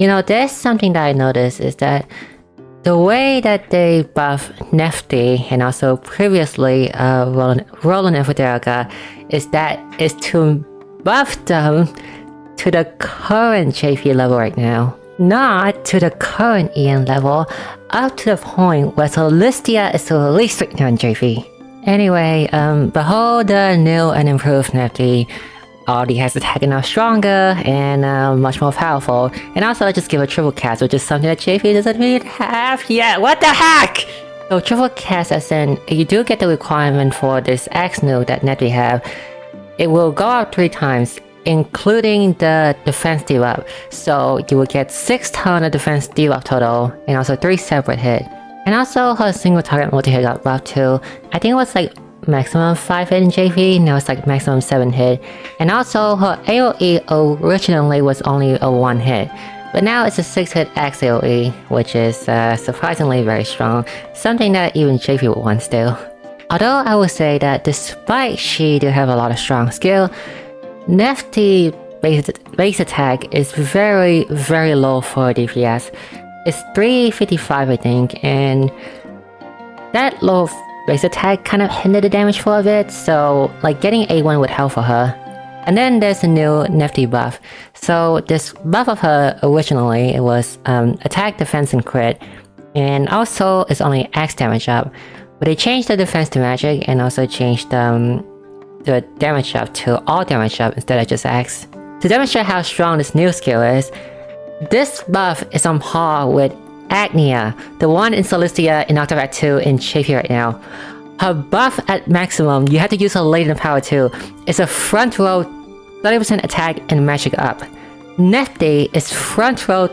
You know, there's something that I noticed is that the way that they buff Nephti and also previously Roland and Federica is to buff them to the current JP level right now. Not to the current EN level, up to the point where Celestia is the least right now in JP. Anyway, behold the new and improved Nephti. Already has attack now stronger and much more powerful. And also I just give a Triplecast, which is something that JP doesn't really have yet. What the heck? So Triplecast, as in, you do get the requirement for this X node that Nephti have. It will go up 3 times, including the defense debuff. So you will get 6 ton of defense debuff total, and also 3 separate hit. And also her single target multi-hit got buffed too. I think it was like maximum 5 hit in JV, now it's like maximum 7 hit. And also her AoE originally was only a 1 hit, but now it's a 6 hit X AoE, which is surprisingly very strong, something that even JV would want still. Although I would say that despite she do have a lot of strong skill, Nephti base attack is very low for DPS. It's 355 I think, and that low base attack kind of hindered the damage for a bit, so like getting A1 would help for her. And then there's a new Nephti buff. So this buff of her originally, it was attack, defense, and crit, and also it's only X damage up. But they changed the defense to magic and also changed the damage up to all damage up instead of just X. To demonstrate how strong this new skill is, this buff is on par with Agnia, the one in Celestia in Octopath 2 in JP right now. Her buff at maximum, you have to use her latent power too. It's a front row 30% attack and magic up. Nephti is front row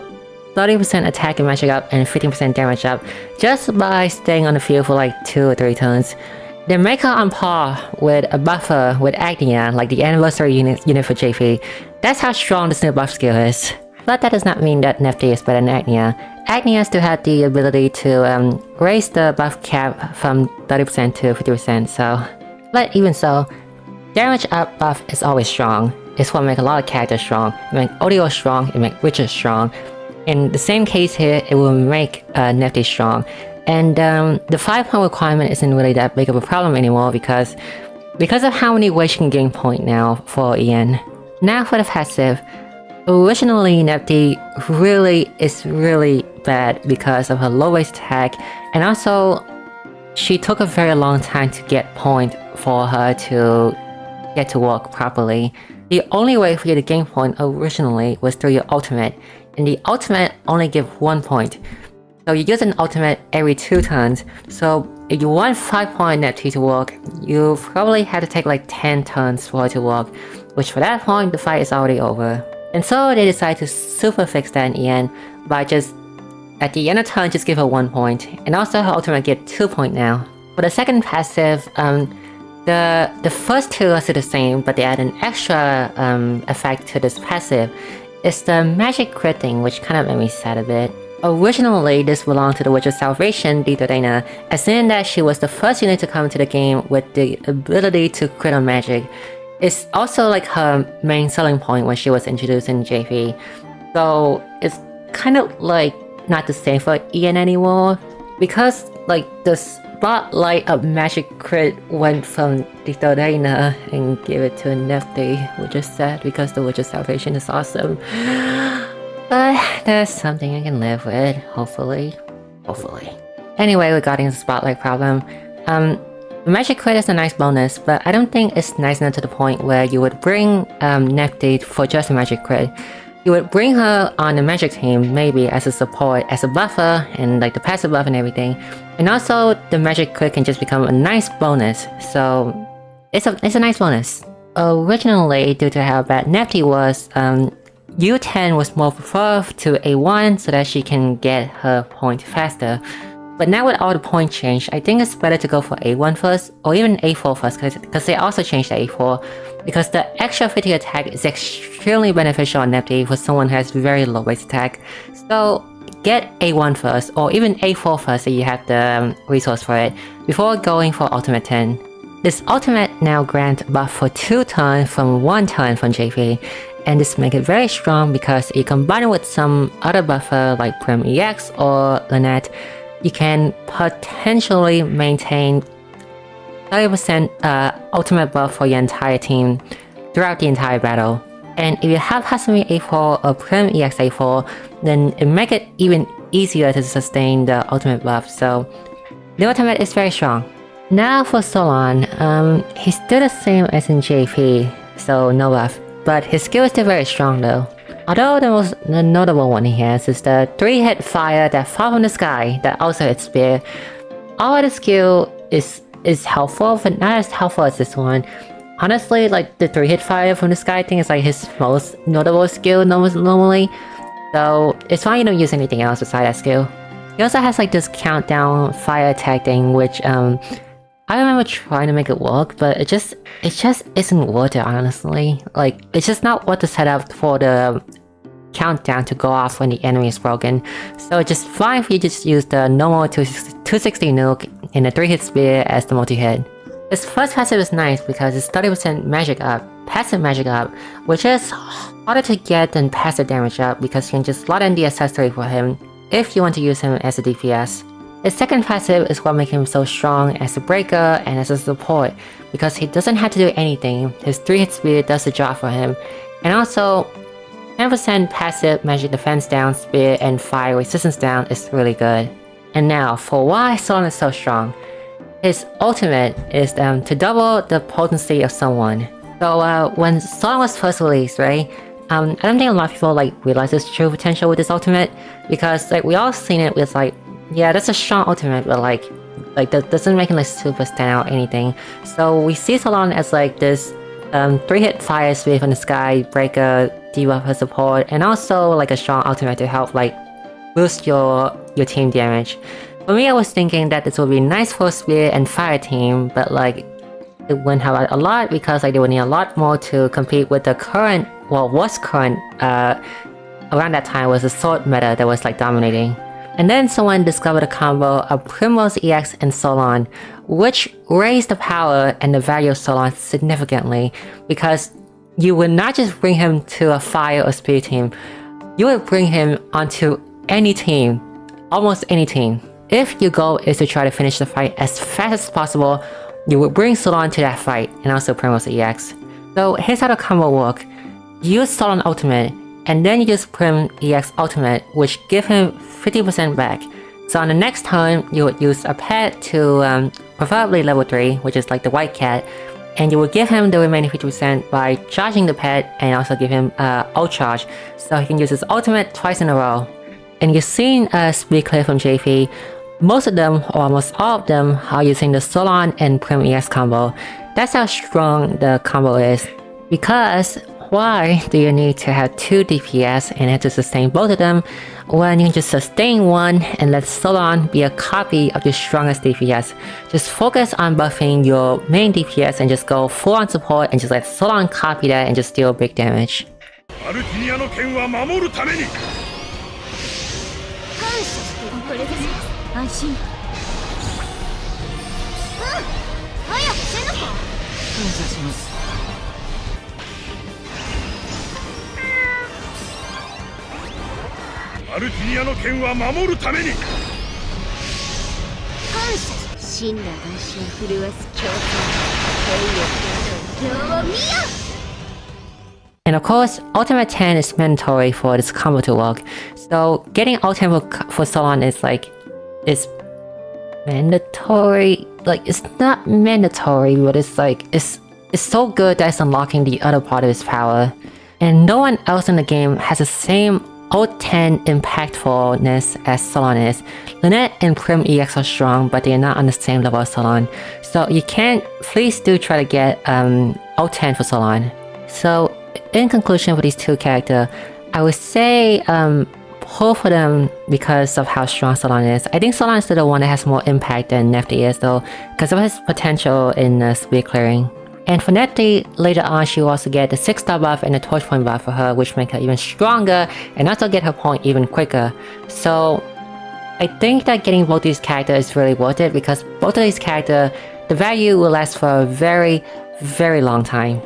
30% attack and magic up and 15% damage up just by staying on the field for like 2 or 3 turns. They make her on par with a buffer with Agnia, like the anniversary unit for JP. That's how strong this new buff skill is. But that does not mean that Nephti is better than Agnia. Agnia still had the ability to raise the buff cap from 30% to 50%, so... But even so, damage up buff is always strong. It's what makes a lot of characters strong. It makes Audio strong, it makes Witcher strong. In the same case here, it will make Nephti strong. And the 5-point requirement isn't really that big of a problem anymore because of how many ways you can gain point now for EN. Now for the passive. Originally, Nephti is really bad because of her low base attack, and also she took a very long time to get point for her to get to work properly. The only way for you to gain point originally was through your ultimate, and the ultimate only give 1 point. So you use an ultimate every 2 turns, so if you want 5-point Nephti to work, you probably have to take like 10 turns for her to work, which for that point, the fight is already over. And so they decided to super fix that in EN by just, at the end of turn, just give her 1 point, and also her ultimate get 2 points now. For the second passive, the first 2 are still the same, but they add an extra effect to this passive. It's the magic crit thing, which kind of made me sad a bit. Originally, this belonged to the Witcher Salvation, Duplicator, as in that she was the first unit to come into the game with the ability to crit on magic. It's also like her main selling point when she was introduced in JP. So it's kind of like not the same for EN anymore, because like the spotlight of magic crit went from Duplicator and gave it to Nephti, which is sad because the Witcher Salvation is awesome. But that's something I can live with, hopefully. Anyway, regarding the spotlight problem, magic crit is a nice bonus, but I don't think it's nice enough to the point where you would bring Nephti for just a magic crit. You would bring her on the magic team, maybe as a support, as a buffer, and like the passive buff and everything. And also, the magic crit can just become a nice bonus, so it's a nice bonus. Originally, due to how bad Nephti was, U10 was more preferred to A1 so that she can get her point faster. But now with all the point change, I think it's better to go for A1 first, or even A4 first, because they also changed the A4, because the extra 50 attack is extremely beneficial on Nephti for someone who has very low base attack. So get A1 first, or even A4 first if you have the resource for it, before going for Ultimate 10. This Ultimate now grants buff for 2 turns from 1 turn from JP, and this make it very strong because you combine it with some other buffer like Prim EX or Lynette, you can potentially maintain 30% ultimate buff for your entire team throughout the entire battle. And if you have Hasumi A4 or Prim EX A4, then it make it even easier to sustain the ultimate buff, so the ultimate is very strong. Now for Solon, he's still the same as in JP, so no buff, but his skill is still very strong though. Although the most notable one he has is the 3-hit fire that fall from the sky that also hits spear. All of the skill is helpful, but not as helpful as this one. Honestly, like the 3-hit fire from the sky thing is like his most notable skill normally, so it's fine you don't use anything else besides that skill. He also has like this countdown fire attack thing, which I remember trying to make it work, but it just isn't worth it, honestly. Like, it's just not worth the setup for the countdown to go off when the enemy is broken. So it's just fine if you just use the normal 260 nuke and a 3-hit spear as the multi-hit. His first passive is nice because it's 30% magic up, passive magic up, which is harder to get than passive damage up because you can just slot in the accessory for him if you want to use him as a DPS. His second passive is what makes him so strong as a breaker and as a support, because he doesn't have to do anything, his 3-hit spear does the job for him, and also 10% passive magic defense down, spear, and fire resistance down is really good. And now, for why Solon is so strong. His ultimate is to double the potency of someone. So when Solon was first released, right, I don't think a lot of people like realize his true potential with this ultimate, because like we all seen it with like, yeah, that's a strong ultimate, but like that doesn't make him like super stand out or anything. So we see Solon as like this 3-hit fire spear from the sky, breaker, debuff support, and also like a strong ultimate to help like boost your team damage. For me, I was thinking that this would be nice for spear and fire team, but like it wouldn't help out a lot because like they would need a lot more to compete with the current, well, what's current around that time was the sword meta that was like dominating. And then someone discovered a combo of Primrose EX and Solon, which raised the power and the value of Solon significantly, because you would not just bring him to a fire or spear team, you would bring him onto any team, almost any team. If your goal is to try to finish the fight as fast as possible, you would bring Solon to that fight, and also Primrose EX. So here's how the combo works. Use Solon ultimate, and then you use Prim EX ultimate, which give him 50% back. So on the next time, you would use a pet to preferably level 3, which is like the white cat, and you would give him the remaining 50% by charging the pet and also give him ult charge, so he can use his ultimate twice in a row. And you've seen Speed Clear from JP, most of them, or almost all of them, are using the Solon and Prim EX combo. That's how strong the combo is. Because why do you need to have 2 DPS and have to sustain both of them when you can just sustain one and let Solon be a copy of your strongest DPS? Just focus on buffing your main DPS and just go full on support and just let Solon copy that and just deal big damage. And of course, Ultimate 10 is mandatory for this combo to work. So getting Ultimate for Solon is like, it's mandatory. Like, it's not mandatory, but it's like, it's so good that it's unlocking the other part of his power. And no one else in the game has the same Ult 10 impactfulness as Solon is. Lynette and Prim EX are strong, but they are not on the same level as Solon. So you can, please do try to get Ult 10 for Solon. So in conclusion for these two characters, I would say pull for them because of how strong Solon is. I think Solon is still the one that has more impact than Nephti is though, because of his potential in speed clearing. And for Nephti, later on she will also get the 6-star buff and the torch point buff for her, which make her even stronger and also get her point even quicker. So I think that getting both these characters is really worth it because both of these characters, the value will last for a very, very long time.